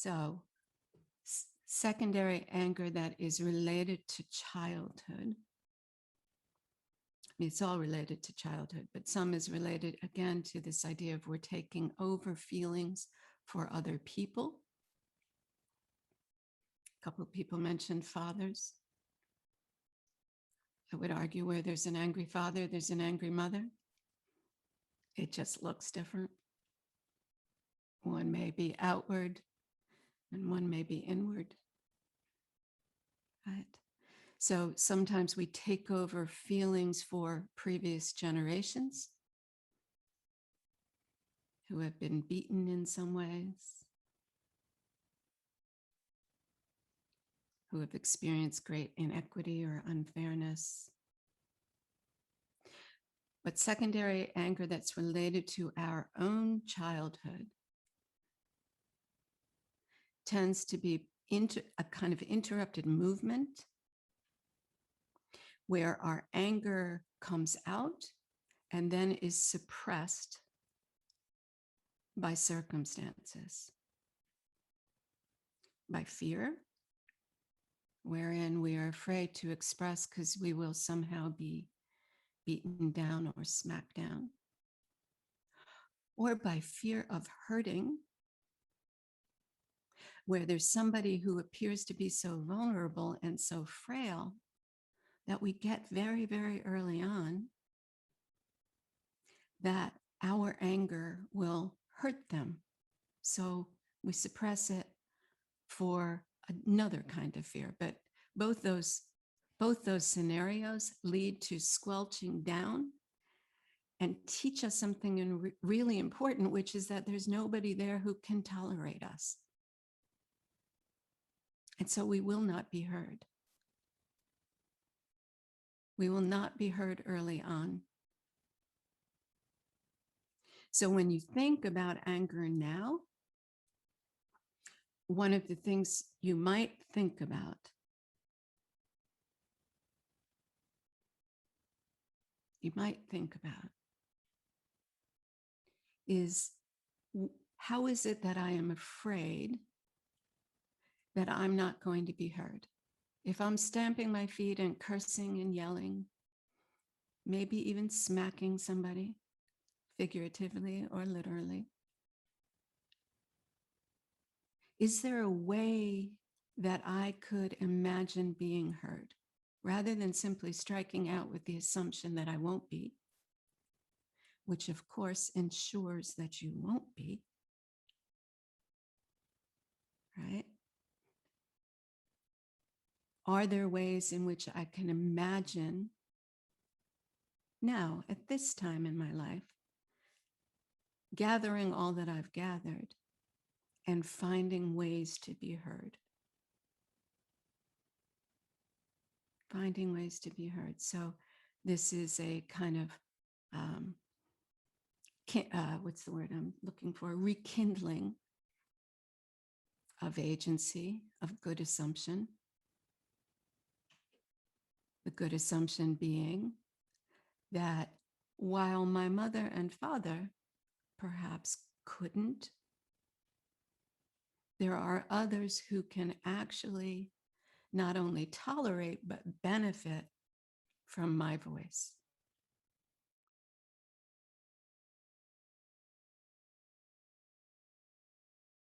So secondary anger that is related to childhood. It's all related to childhood, but some is related again to this idea of we're taking over feelings for other people. A couple of people mentioned fathers. I would argue where there's an angry father, there's an angry mother. It just looks different. One may be outward and one may be inward. Right? So sometimes we take over feelings for previous generations who have been beaten in some ways, who have experienced great inequity or unfairness. But secondary anger that's related to our own childhood tends to be into a kind of interrupted movement where our anger comes out and then is suppressed by circumstances, by fear, wherein we are afraid to express because we will somehow be beaten down or smacked down, or by fear of hurting, where there's somebody who appears to be so vulnerable and so frail that we get very, very early on that our anger will hurt them. So we suppress it for another kind of fear. But both those scenarios lead to squelching down and teach us something really important, which is that there's nobody there who can tolerate us. And so we will not be heard. We will not be heard early on. So when you think about anger now, one of the things you might think about is, how is it that I am afraid that I'm not going to be heard? If I'm stamping my feet and cursing and yelling, maybe even smacking somebody, figuratively or literally, is there a way that I could imagine being heard rather than simply striking out with the assumption that I won't be, which of course ensures that you won't be, right? Are there ways in which I can imagine now, at this time in my life, gathering all that I've gathered and finding ways to be heard? Finding ways to be heard. So this is a kind of, what's the word I'm looking for? Rekindling of agency, of good assumption. The good assumption being that while my mother and father perhaps couldn't, there are others who can actually not only tolerate, but benefit from my voice.